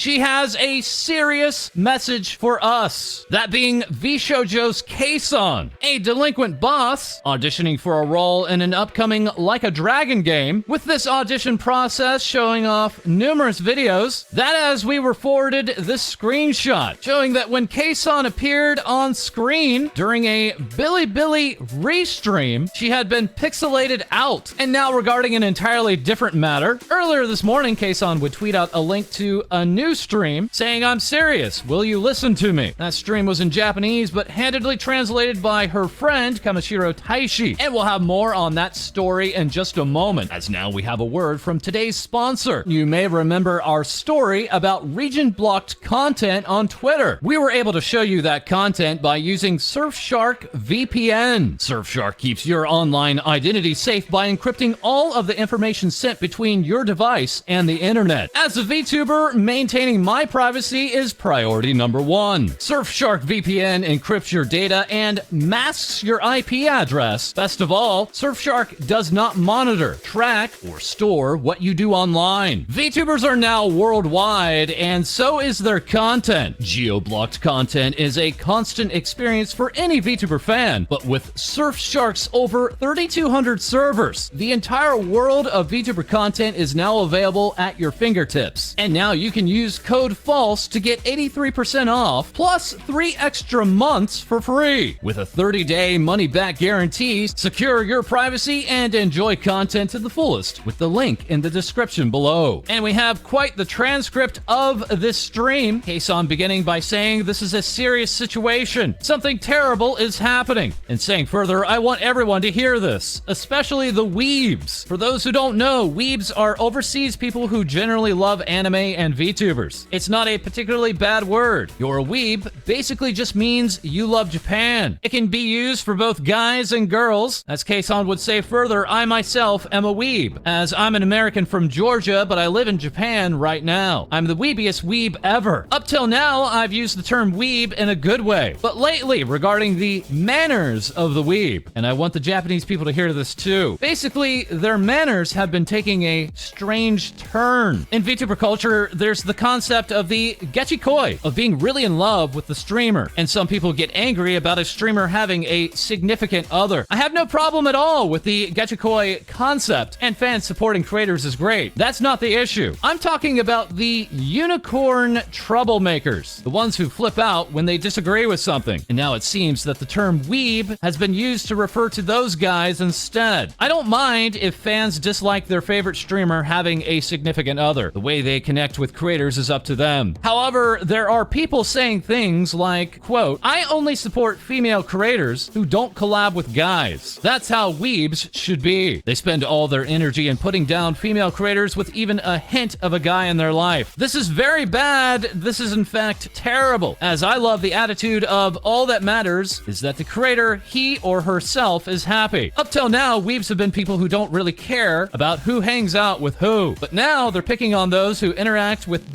She has a serious message for us. That being VShojo's kson, a delinquent boss auditioning for a role in an upcoming Like a Dragon game, with this audition process showing off numerous videos. That as we were forwarded this screenshot showing that when kson appeared on screen during a Bilibili restream, she had been pixelated out. And now regarding an entirely different matter, earlier this morning kson would tweet out a link to a new stream saying, "I'm serious, will you listen to me?" That stream was in Japanese but handedly translated by her friend Kamishiro Taishi, and we'll have more on that story in just a moment, as now we have a word from today's sponsor. You may remember our story about region-blocked content on Twitter. We were able to show you that content by using Surfshark VPN. Surfshark keeps your online identity safe by encrypting all of the information sent between your device and the internet. As a VTuber, maintaining my privacy is priority number one. Surfshark VPN encrypts your data and masks your IP address. Best of all, Surfshark does not monitor, track, or store what you do online. VTubers are now worldwide, and so is their content. Geo-blocked content is a constant experience for any VTuber fan, but with Surfshark's over 3,200 servers, the entire world of VTuber content is now available at your fingertips. And now you can use code FALSE to get 83% off, plus 3 extra months for free. With a 30-day money-back guarantee, secure your privacy and enjoy content to the fullest with the link in the description below. And we have quite the transcript of this stream. kson beginning by saying this is a serious situation. Something terrible is happening. And saying further, I want everyone to hear this, especially the Weebs. For those who don't know, Weebs are overseas people who generally love anime and VTubers. It's not a particularly bad word. You're a Weeb basically just means you love Japan. It can be used for both guys and girls. As kson would say further, I myself am a Weeb, as I'm an American from Georgia, but I live in Japan right now. I'm the weebiest Weeb ever. Up till now, I've used the term Weeb in a good way, but lately regarding the manners of the Weeb, and I want the Japanese people to hear this too. Basically, their manners have been taking a strange turn. In VTuber culture, there's the concept of the gechikoi, of being really in love with the streamer, and some people get angry about a streamer having a significant other. I have no problem at all with the gechikoi concept, and fans supporting creators is great. That's not the issue. I'm talking about the unicorn troublemakers, the ones who flip out when they disagree with something. And now it seems that the term weeb has been used to refer to those guys instead. I don't mind if fans dislike their favorite streamer having a significant other. The way they connect with creators is up to them. However, there are people saying things like, quote, I only support female creators who don't collab with guys. That's how weebs should be. They spend all their energy in putting down female creators with even a hint of a guy in their life. This is very bad. This is in fact terrible, as I love the attitude of all that matters is that the creator, he or herself, is happy. Up till now, weebs have been people who don't really care about who hangs out with who, but now they're picking on those who interact with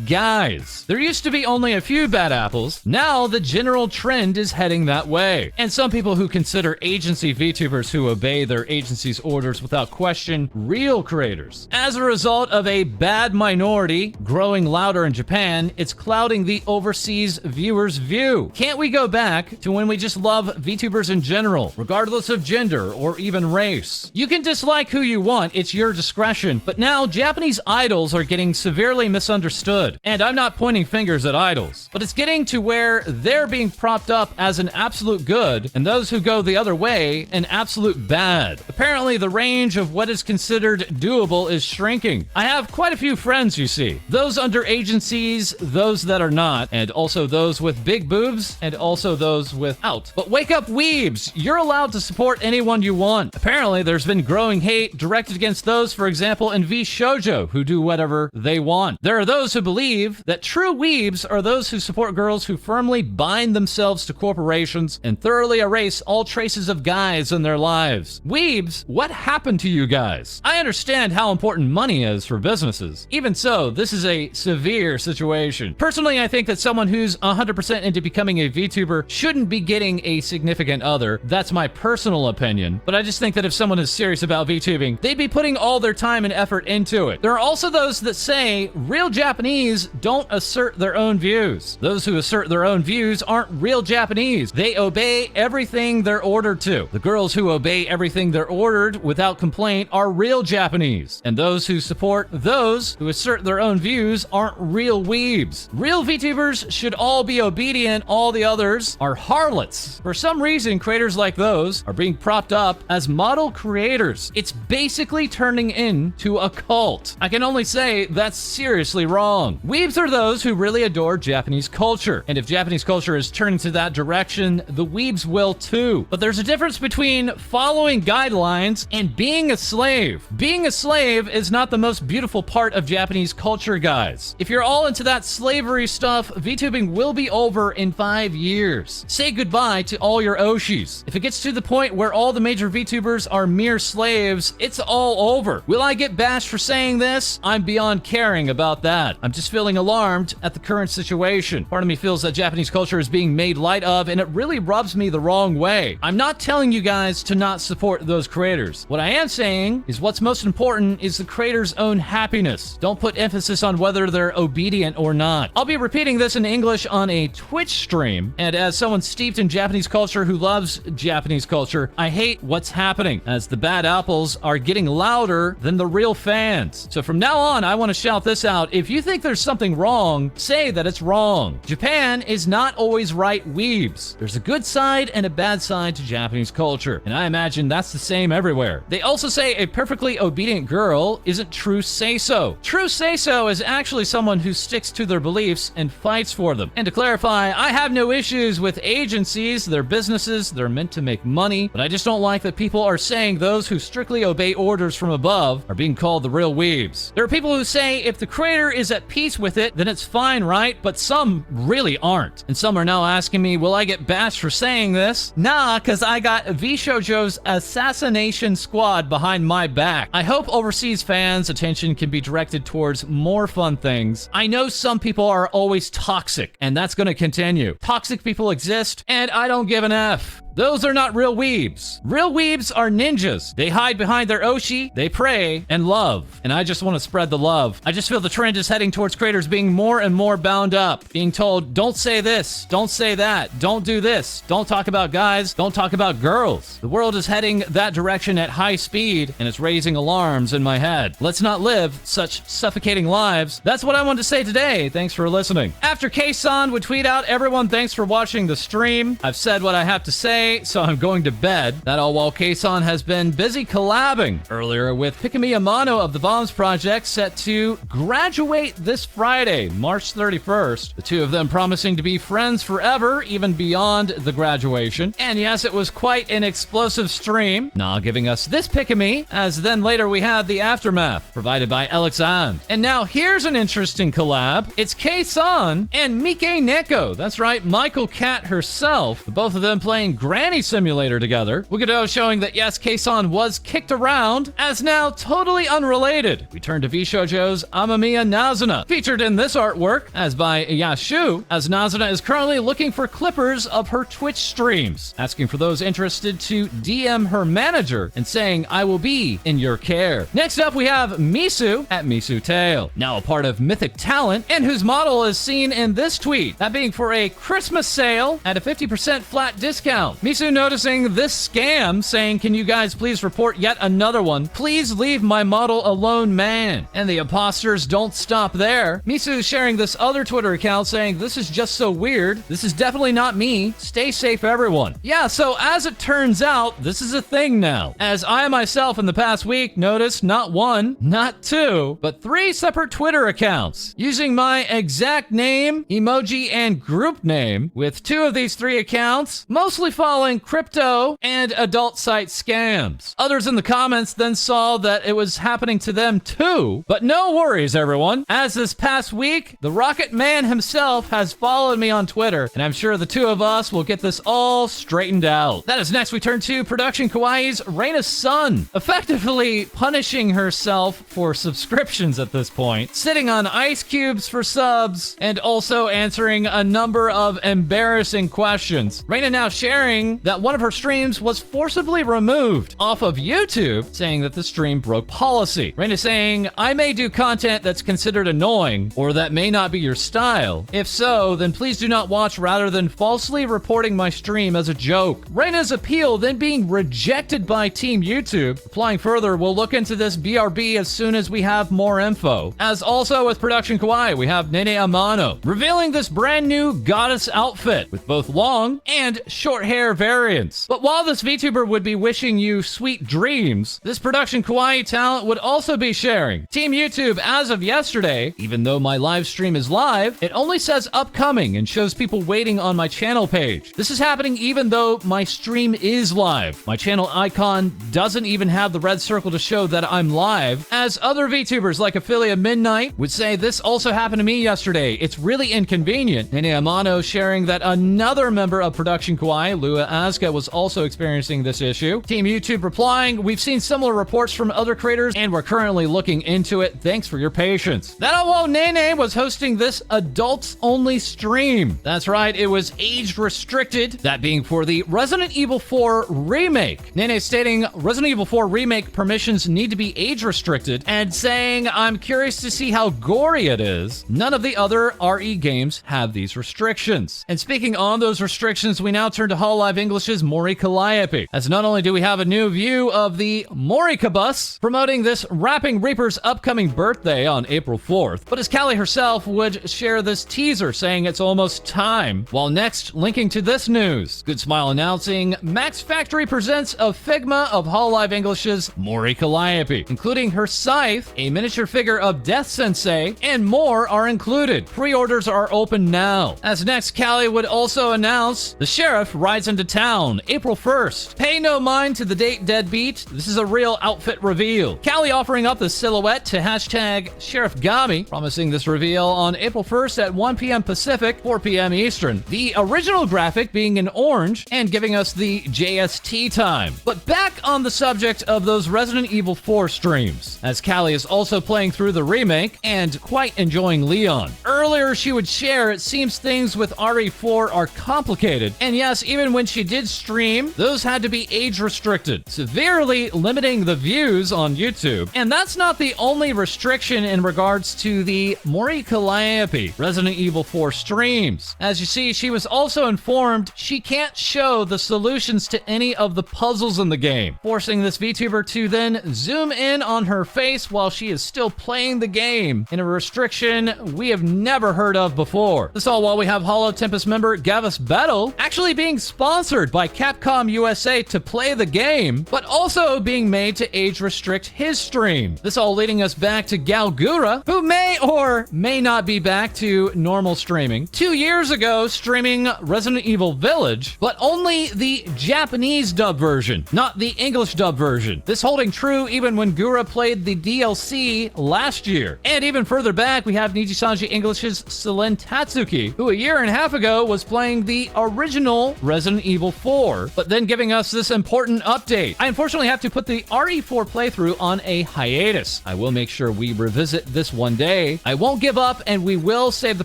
guys. There used to be only a few bad apples. Now the general trend is heading that way. And some people who consider agency VTubers who obey their agency's orders without question real creators. As a result of a bad minority growing louder in Japan, it's clouding the overseas viewers' view. Can't we go back to when we just love VTubers in general, regardless of gender or even race? You can dislike who you want, it's your discretion, but now Japanese idols are getting severely misunderstood. And I'm not pointing fingers at idols, but it's getting to where they're being propped up as an absolute good, and those who go the other way, an absolute bad. Apparently, the range of what is considered doable is shrinking. I have quite a few friends, you see. Those under agencies, those that are not, and also those with big boobs, and also those without. But wake up, weebs! You're allowed to support anyone you want. Apparently, there's been growing hate directed against those, for example, in VShojo, who do whatever they want. There are those who believe that true weebs are those those who support girls who firmly bind themselves to corporations and thoroughly erase all traces of guys in their lives. Weebs, what happened to you guys? I understand how important money is for businesses. Even so, this is a severe situation. Personally, I think that someone who's 100% into becoming a VTuber shouldn't be getting a significant other. That's my personal opinion. But I just think that if someone is serious about VTubing, they'd be putting all their time and effort into it. There are also those that say real Japanese don't assert their own views. Those who assert their own views aren't real Japanese. They obey everything they're ordered to. The girls who obey everything they're ordered without complaint are real Japanese. And those who support those who assert their own views aren't real weebs. Real VTubers should all be obedient. All the others are harlots. For some reason, creators like those are being propped up as model creators. It's basically turning into a cult. I can only say that's seriously wrong. Weebs are those who really adore Japanese culture. And if Japanese culture is turning to that direction, the weebs will too. But there's a difference between following guidelines and being a slave. Being a slave is not the most beautiful part of Japanese culture, guys. If you're all into that slavery stuff, VTubing will be over in 5 years. Say goodbye to all your oshis. If it gets to the point where all the major VTubers are mere slaves, it's all over. Will I get bashed for saying this? I'm beyond caring about that. I'm just feeling alarmed at the current situation. Part of me feels that Japanese culture is being made light of, and it really rubs me the wrong way. I'm not telling you guys to not support those creators. What I am saying is what's most important is the creator's own happiness. Don't put emphasis on whether they're obedient or not. I'll be repeating this in English on a Twitch stream, and as someone steeped in Japanese culture who loves Japanese culture, I hate what's happening, as the bad apples are getting louder than the real fans. So from now on, I want to shout this out. If you think there's something wrong, say that it's wrong. Japan is not always right, weebs. There's a good side and a bad side to Japanese culture, and I imagine that's the same everywhere. They also say a perfectly obedient girl isn't true say-so. True say-so is actually someone who sticks to their beliefs and fights for them. And to clarify, I have no issues with agencies. They're businesses, they're meant to make money, but I just don't like that people are saying those who strictly obey orders from above are being called the real weebs. There are people who say if the creator is at peace with it, then it's fine, right? But some really aren't. And some are now asking me, will I get bashed for saying this? Nah, cause I got VShojo's assassination squad behind my back. I hope overseas fans' attention can be directed towards more fun things. I know some people are always toxic, and that's gonna continue. Toxic people exist, and I don't give an F. Those are not real weebs. Real weebs are ninjas. They hide behind their oshi, they pray, and love. And I just want to spread the love. I just feel the trend is heading towards creators being more and more bound up, being told, don't say this, don't say that, don't do this, don't talk about guys, don't talk about girls. The world is heading that direction at high speed, and it's raising alarms in my head. Let's not live such suffocating lives. That's what I wanted to say today. Thanks for listening. After kson would tweet out, everyone, thanks for watching the stream. I've said what I have to say, so I'm going to bed. That all while kson has been busy collabing earlier with Pikamee Amano of the Bombs Project, set to graduate this Friday, March 31st. The two of them promising to be friends forever, even beyond the graduation. And yes, it was quite an explosive stream, now giving us this Pikamee, as then later we had the aftermath, provided by Alexand. And now here's an interesting collab. It's kson and Mikeneko. That's right, Michael Cat herself. The both of them playing Granny Simulator together. Wugado showing that yes, kson was kicked around, as now totally unrelated. We turn to VShojo's Amemiya Nazuna, featured in this artwork, as by Yashu, as Nazuna is currently looking for clippers of her Twitch streams, asking for those interested to DM her manager and saying, I will be in your care. Next up, we have Misu at MisuTale, now a part of Mythic Talent, and whose model is seen in this tweet, that being for a Christmas sale at a 50% flat discount. Misu noticing this scam, saying, can you guys please report yet another one? Please leave my model alone, man. And the imposters don't stop there. Misu sharing this other Twitter account saying, this is just so weird. This is definitely not me. Stay safe, everyone. Yeah, so as it turns out, this is a thing now. As I myself in the past week noticed not one, not two, but 3 separate Twitter accounts using my exact name, emoji, and group name, with 2 of these 3 accounts mostly following calling crypto and adult site scams. Others in the comments then saw that it was happening to them too. But no worries, everyone. As this past week, the Rocket Man himself has followed me on Twitter, and I'm sure the two of us will get this all straightened out. That is next we turn to Production Kawaii's Reina's son, effectively punishing herself for subscriptions at this point, sitting on ice cubes for subs, and also answering a number of embarrassing questions. Reina now sharing that one of her streams was forcibly removed off of YouTube, saying that the stream broke policy. Reina saying, I may do content that's considered annoying, or that may not be your style. If so, then please do not watch rather than falsely reporting my stream as a joke. Reina's appeal then being rejected by Team YouTube. Applying further, we'll look into this BRB as soon as we have more info. As also with Production Kawaii, we have Nene Amano revealing this brand new goddess outfit with both long and short hair variants. But while this VTuber would be wishing you sweet dreams, this Production Kawaii talent would also be sharing. Team YouTube, as of yesterday, even though my live stream is live, it only says upcoming and shows people waiting on my channel page. This is happening even though my stream is live. My channel icon doesn't even have the red circle to show that I'm live, as other VTubers like Affiliate Midnight would say this also happened to me yesterday. It's really inconvenient. Nene Amano sharing that another member of Production Kawaii, Lua Asuka, was also experiencing this issue. Team YouTube replying, we've seen similar reports from other creators and we're currently looking into it. Thanks for your patience. That while Nene was hosting this adults-only stream. That's right, it was age-restricted, that being for the Resident Evil 4 remake. Nene stating Resident Evil 4 remake permissions need to be age-restricted, and saying, I'm curious to see how gory it is. None of the other RE games have these restrictions. And speaking on those restrictions, we now turn to Hololive English's Mori Calliope, as not only do we have a new view of the Mori bus promoting this Rapping Reaper's upcoming birthday on April 4th, but as Callie herself would share this teaser saying it's almost time, while next linking to this news. Good Smile announcing Max Factory presents a Figma of Hololive English's Mori Calliope, including her scythe, a miniature figure of Death Sensei, and more are included. Pre-orders are open now. As next, Callie would also announce the sheriff rides into town April 1st. Pay no mind to the date deadbeat. This is a real outfit reveal. Callie offering up the silhouette to hashtag Sheriff Gami, promising this reveal on April 1st at 1 p.m. Pacific, 4 p.m. Eastern. The original graphic being in orange and giving us the JST time. But back on the subject of those Resident Evil 4 streams, as Callie is also playing through the remake and quite enjoying Leon. Earlier, she would share it seems things with RE4 are complicated, and yes, even when she did stream, those had to be age restricted, severely limiting the views on YouTube. And that's not the only restriction in regards to the Mori Calliope Resident Evil 4 streams. As you see, she was also informed she can't show the solutions to any of the puzzles in the game, forcing this VTuber to then zoom in on her face while she is still playing the game in a restriction we have never heard of before. This all while we have Hollow Tempest member Gavis Battle actually being sponsored by Capcom USA to play the game, but also being made to age restrict his stream. This all leading us back to Galgura, who may or may not be back to normal streaming. 2 years ago, streaming Resident Evil Village, but only the Japanese dub version, not the English dub version. This holding true even when Gura played the DLC last year. And even further back, we have Nijisanji English's Selen Tatsuki, who a year and a half ago was playing the original Resident Evil 4, but then giving us this important update. I unfortunately have to put the RE4 playthrough on a hiatus. I will make sure we revisit this one day. I won't give up, and we will save the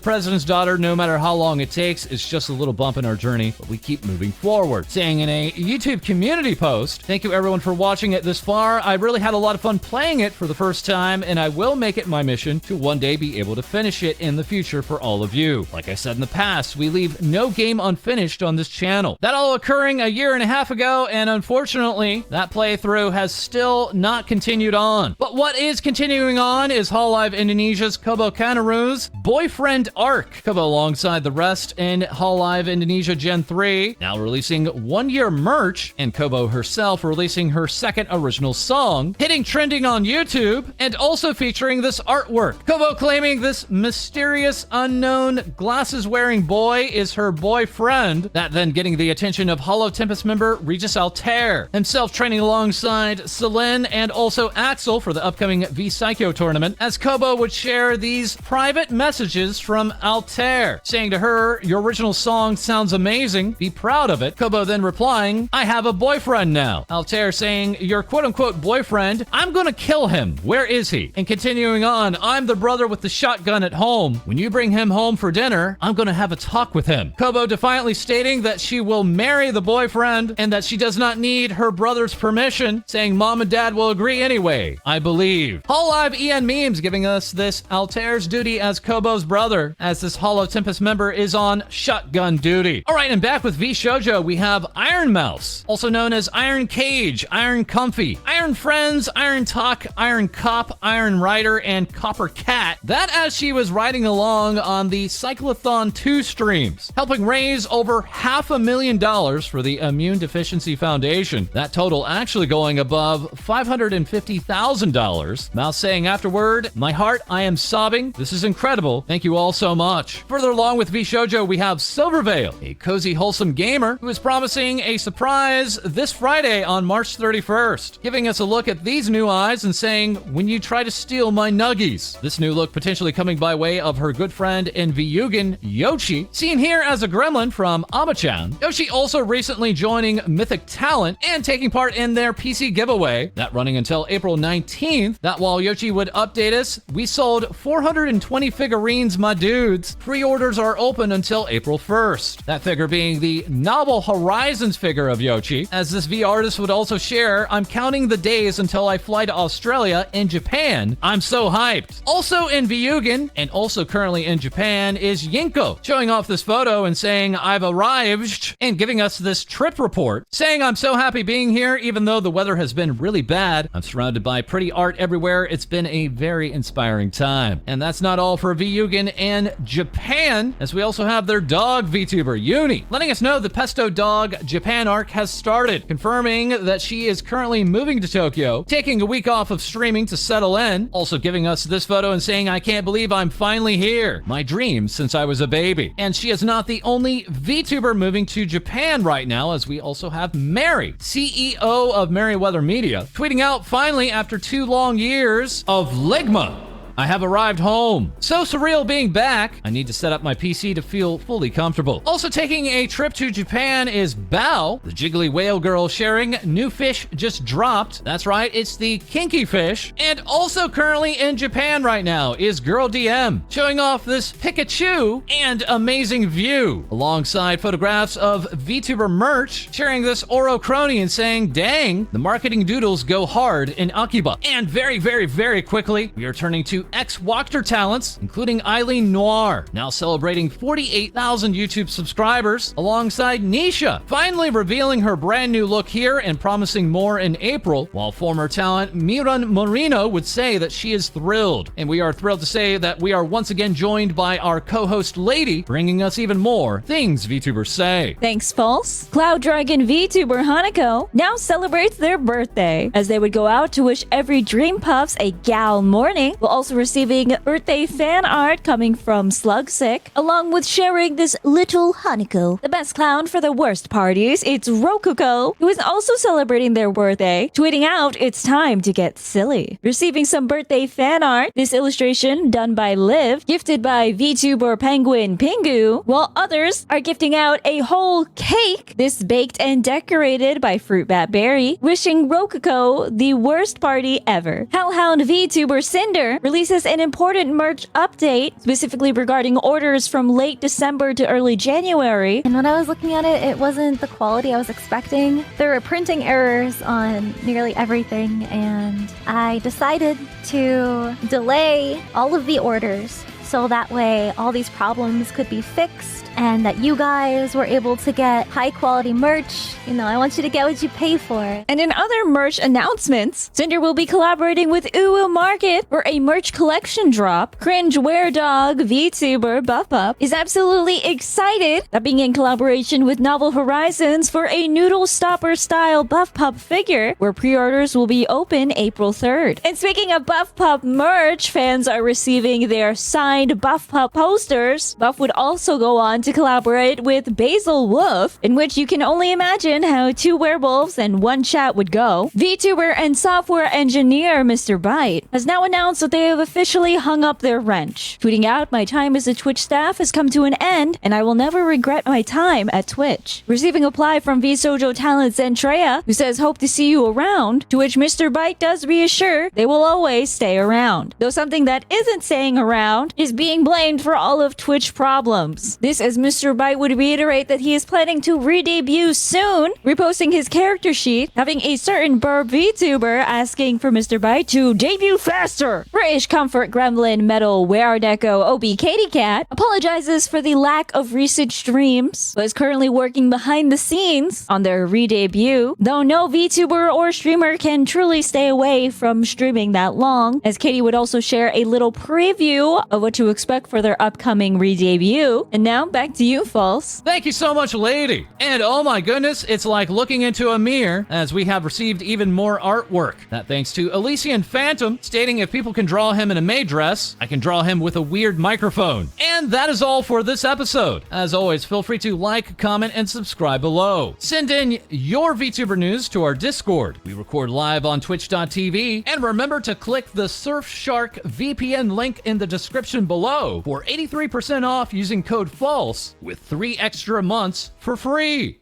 President's Daughter no matter how long it takes. It's just a little bump in our journey, but we keep moving forward. Saying in a YouTube community post, thank you everyone for watching it this far. I really had a lot of fun playing it for the first time, and I will make it my mission to one day be able to finish it in the future for all of you. Like I said in the past, we leave no game unfinished on this channel. That all occurring a year and a half ago, and unfortunately, that playthrough has still not continued on. But what is continuing on is Hololive Indonesia's Kobo Kanaeru's boyfriend arc. Kobo alongside the rest in Hololive Indonesia Gen 3, now releasing one-year merch, and Kobo herself releasing her second original song, hitting trending on YouTube, and also featuring this artwork. Kobo claiming this mysterious, unknown, glasses-wearing boy is her boyfriend, that then getting the attention of Hollow Tempest member Regis Altair, himself training alongside Selene and also Axel for the upcoming V-Psycho tournament, as Kobo would share these private messages from Altair, saying to her, "Your original song sounds amazing, be proud of it." Kobo then replying, "I have a boyfriend now." Altair saying, "Your quote-unquote boyfriend, I'm gonna kill him. Where is he?" And continuing on, "I'm the brother with the shotgun at home. When you bring him home for dinner, I'm gonna have a talk with him." Kobo defiantly stating that she will marry the boyfriend and that she does not need her brother's permission, saying mom and dad will agree anyway, I believe. Hololive EN Memes giving us this Altair's duty as Kobo's brother, as this Hollow Tempest member is on shotgun duty. Alright, and back with V Shoujo, we have Iron Mouse, also known as Iron Cage, Iron Comfy, Iron Friends, Iron Talk, Iron Cop, Iron Rider, and Copper Cat. That as she was riding along on the Cyclethon 2 streams, helping raise over $500,000 for the Immune Deficiency Foundation. That total actually going above $550,000. Mouse saying afterward, "My heart, I am sobbing. This is incredible. Thank you all so much." Further along with V Shoujo, we have Silvervale, a cozy, wholesome gamer who is promising a surprise this Friday on March 31st, giving us a look at these new eyes and saying, "When you try to steal my nuggies." This new look potentially coming by way of her good friend in Vyugan, Yocci, seen here as a gremlin from Ama-chan. Yocci also recently joining Mythic Talent and taking part in their PC giveaway, that running until April 19th, that while Yocci would update us, we sold 420 figurines, my dudes. Pre-orders are open until April 1st. That figure being the Novel Horizons figure of Yocci. As this V artist would also share, "I'm counting the days until I fly to Australia and Japan. I'm so hyped." Also in Vyugan, and also currently in Japan, is Yinko, showing off this photo and saying, "I've arrived," and giving us this trip report, saying, "I'm so happy being here, even though the weather has been really bad. I'm surrounded by pretty art everywhere. It's been a very inspiring time." And that's not all for Vyugan and Japan, as we also have their dog VTuber, Uni, letting us know the Pesto Dog Japan arc has started, confirming that she is currently moving to Tokyo, taking a week off of streaming to settle in, also giving us this photo and saying, "I can't believe I'm finally here. My dream since I was a baby." And she is not the only VTuber moving to Japan right now, as we also have Mary, CEO of Merryweather Media, tweeting out, "Finally, after 2 long years of Ligma, I have arrived home. So surreal being back. I need to set up my PC to feel fully comfortable." Also taking a trip to Japan is Bao, the jiggly whale girl, sharing new fish just dropped. That's right, it's the kinky fish. And also currently in Japan right now is Girl DM, showing off this Pikachu and amazing view, alongside photographs of VTuber merch, sharing this Oro Crony and saying, "Dang, the marketing doodles go hard in Akiba." And very, very, very quickly, we are turning to Ex-WACTOR talents, including Eileen Noir, now celebrating 48,000 YouTube subscribers, alongside Nisha, finally revealing her brand new look here and promising more in April, while former talent Miran Moreno would say that she is thrilled. And we are thrilled to say that we are once again joined by our co-host Lae-Dee, bringing us even more things VTubers say. Thanks, False. Cloud Dragon VTuber Hanako now celebrates their birthday, as they would go out to wish every Dream Puffs a gal morning, while also receiving birthday fan art coming from Slugsick, along with sharing this little Hanako. The best clown for the worst parties, it's Rokuko, who is also celebrating their birthday, tweeting out, "It's time to get silly." Receiving some birthday fan art, this illustration done by Liv, gifted by VTuber Penguin Pingu, while others are gifting out a whole cake, this baked and decorated by Fruit Bat Berry, wishing Rokuko the worst party ever. Hellhound VTuber Cinder releases an important merch update, specifically regarding orders from late December to early January. And when I was looking at it, it wasn't the quality I was expecting. There were printing errors on nearly everything, and I decided to delay all of the orders so that way all these problems could be fixed and that you guys were able to get high quality merch. You know, I want you to get what you pay for. And in other merch announcements, Cinder will be collaborating with Uwu Market for a merch collection drop. Cringe Wear Dog VTuber Buff Up is absolutely excited that being in collaboration with Novel Horizons for a Noodle Stopper style Buff Pup figure, where pre-orders will be open April 3rd. And speaking of Buff Pup merch, fans are receiving their signed behind Buff Pup Posters, Buff would also go on to collaborate with Basil Wolf, in which you can only imagine how 2 werewolves and 1 chat would go. VTuber and software engineer Mr. Byte has now announced that they have officially hung up their wrench, tweeting out, "My time as a Twitch staff has come to an end, and I will never regret my time at Twitch." Receiving a reply from VSojo talent Zentrea, who says, "Hope to see you around," to which Mr. Byte does reassure they will always stay around. Though something that isn't staying around is being blamed for all of Twitch problems. This as Mr. Byte would reiterate that he is planning to re-debut soon, reposting his character sheet, having a certain burb VTuber asking for Mr. Byte to debut faster. British Comfort Gremlin Metal Weardeko OB Katy Cat apologizes for the lack of recent streams, but is currently working behind the scenes on their re-debut, though no VTuber or streamer can truly stay away from streaming that long, as Katie would also share a little preview of what to expect for their upcoming re-debut. And now back to you, False. Thank you so much, Lae-Dee. And oh my goodness, it's like looking into a mirror, as we have received even more artwork. That thanks to Elysian Phantom, stating if people can draw him in a maid dress, I can draw him with a weird microphone. And that is all for this episode. As always, feel free to like, comment, and subscribe below. Send in your VTuber news to our Discord. We record live on twitch.tv, and remember to click the Surfshark VPN link in the description below for 83% off using code FALSE with 3 extra months for free.